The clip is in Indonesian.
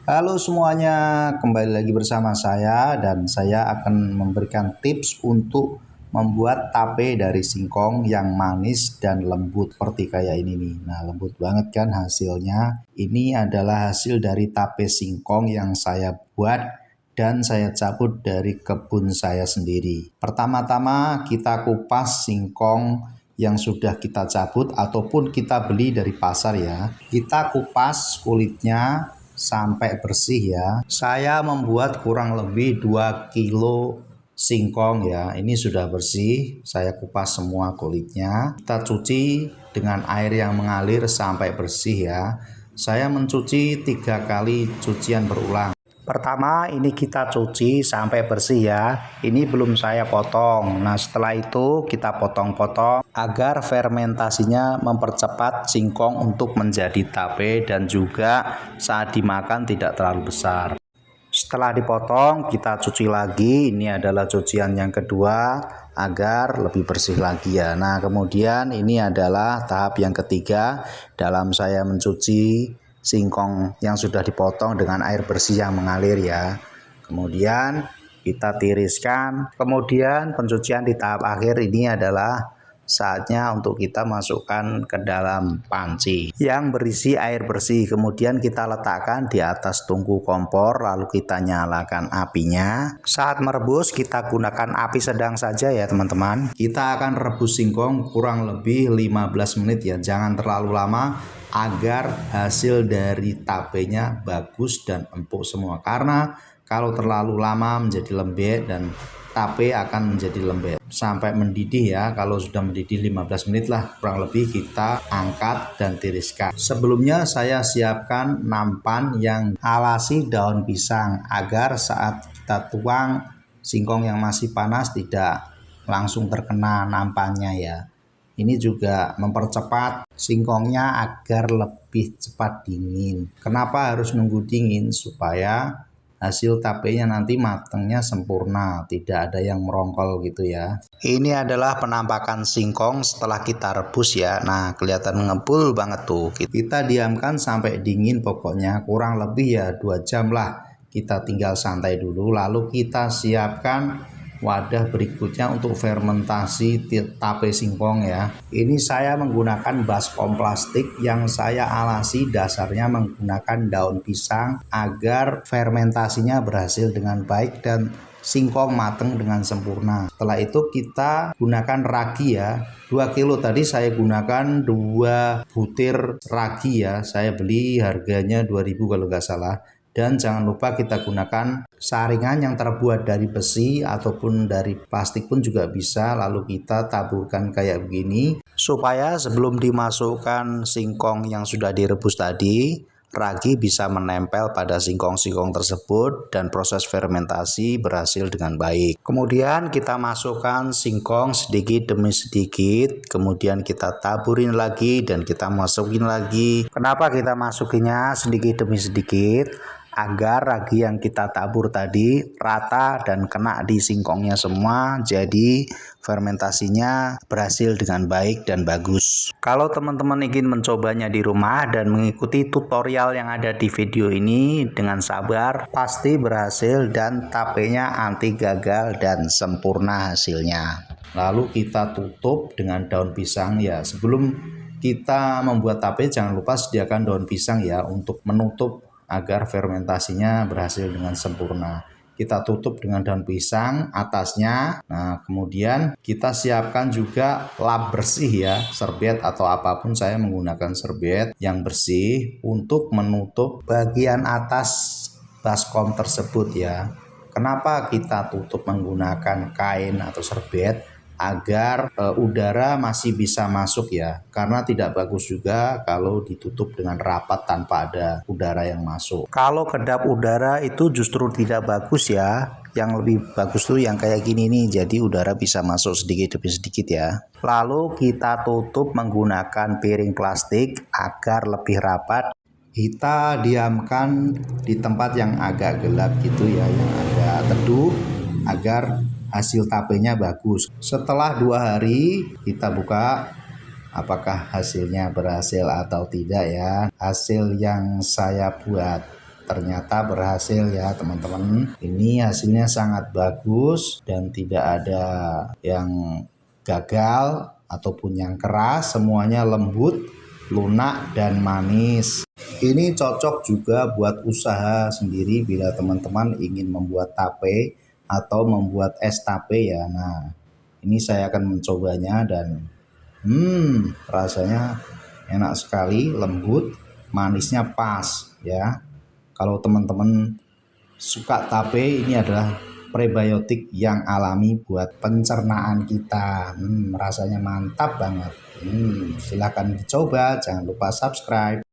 Halo semuanya, kembali lagi bersama saya dan saya akan memberikan tips untuk membuat tape dari singkong yang manis dan lembut seperti kayak ini nih. Nah, lembut banget kan hasilnya. Ini adalah hasil dari tape singkong yang saya buat dan saya cabut dari kebun saya sendiri. Pertama-tama kita kupas singkong yang sudah kita cabut ataupun kita beli dari pasar ya. Kita kupas kulitnya sampai bersih ya. Saya membuat kurang lebih 2 kilo singkong ya. Ini sudah bersih, saya kupas semua kulitnya. Kita cuci dengan air yang mengalir sampai bersih ya. Saya mencuci 3 kali cucian berulang. Pertama ini kita cuci sampai bersih ya. Ini belum saya potong. Nah setelah itu kita potong-potong agar fermentasinya mempercepat singkong untuk menjadi tape dan juga saat dimakan tidak terlalu besar. Setelah dipotong kita cuci lagi. Ini adalah cucian yang kedua agar lebih bersih lagi ya. Nah kemudian ini adalah tahap yang ketiga dalam saya mencuci singkong yang sudah dipotong dengan air bersih yang mengalir ya. Kemudian kita tiriskan. Kemudian pencucian di tahap akhir ini adalah saatnya untuk kita masukkan ke dalam panci yang berisi air bersih. Kemudian kita letakkan di atas tungku kompor, lalu kita nyalakan apinya. Saat merebus kita gunakan api sedang saja ya teman-teman. Kita akan rebus singkong kurang lebih 15 menit ya, jangan terlalu lama agar hasil dari tapenya bagus dan empuk semua. Karena kalau terlalu lama menjadi lembek dan tape akan menjadi lembek sampai mendidih ya. Kalau sudah mendidih 15 menit lah kurang lebih, kita angkat dan tiriskan. Sebelumnya saya siapkan nampan yang alasi daun pisang agar saat kita tuang singkong yang masih panas tidak langsung terkena nampannya ya. Ini juga mempercepat singkongnya agar lebih cepat dingin. Kenapa harus nunggu dingin? Supaya hasil tapenya nanti matangnya sempurna, tidak ada yang merongkol gitu ya. Ini adalah penampakan singkong setelah kita rebus ya. Nah kelihatan ngepul banget tuh. Kita diamkan sampai dingin, pokoknya kurang lebih ya 2 jam lah. Kita tinggal santai dulu, lalu kita siapkan wadah berikutnya untuk fermentasi tape singkong ya. Ini saya menggunakan baskom plastik yang saya alasi dasarnya menggunakan daun pisang agar fermentasinya berhasil dengan baik dan singkong matang dengan sempurna. Setelah itu kita gunakan ragi ya. 2 kilo tadi saya gunakan 2 butir ragi ya. Saya beli harganya 2.000 kalau nggak salah. Dan jangan lupa kita gunakan saringan yang terbuat dari besi ataupun dari plastik pun juga bisa. Lalu kita taburkan kayak begini supaya sebelum dimasukkan singkong yang sudah direbus tadi, ragi bisa menempel pada singkong-singkong tersebut dan proses fermentasi berhasil dengan baik. Kemudian kita masukkan singkong sedikit demi sedikit, kemudian kita taburin lagi dan kita masukin lagi. Kenapa kita masukinnya sedikit demi sedikit? Agar ragi yang kita tabur tadi rata dan kena di singkongnya semua, jadi fermentasinya berhasil dengan baik dan bagus. Kalau teman-teman ingin mencobanya di rumah dan mengikuti tutorial yang ada di video ini dengan sabar, pasti berhasil dan tapenya anti gagal dan sempurna hasilnya. Lalu kita tutup dengan daun pisang ya. Sebelum kita membuat tape jangan lupa sediakan daun pisang ya untuk menutup agar fermentasinya berhasil dengan sempurna. Kita tutup dengan daun pisang atasnya. Nah kemudian kita siapkan juga lap bersih ya, serbet atau apapun, saya menggunakan serbet yang bersih untuk menutup bagian atas baskom tersebut ya. Kenapa kita tutup menggunakan kain atau serbet? Agar udara masih bisa masuk ya, karena tidak bagus juga kalau ditutup dengan rapat tanpa ada udara yang masuk. Kalau kedap udara itu justru tidak bagus ya. Yang lebih bagus tuh yang kayak gini nih, jadi udara bisa masuk sedikit demi sedikit ya. Lalu kita tutup menggunakan piring plastik agar lebih rapat. Kita diamkan di tempat yang agak gelap gitu ya, yang agak teduh agar hasil tapenya bagus. Setelah 2 hari kita buka apakah hasilnya berhasil atau tidak ya. Hasil yang saya buat ternyata berhasil ya teman-teman. Ini hasilnya sangat bagus dan tidak ada yang gagal ataupun yang keras, semuanya lembut, lunak dan manis. Ini cocok juga buat usaha sendiri bila teman-teman ingin membuat tape atau membuat es tape ya. Nah, ini saya akan mencobanya dan rasanya enak sekali, lembut, manisnya pas ya. Kalau teman-teman suka tape, ini adalah prebiotik yang alami buat pencernaan kita. Rasanya mantap banget. Silahkan dicoba, jangan lupa subscribe.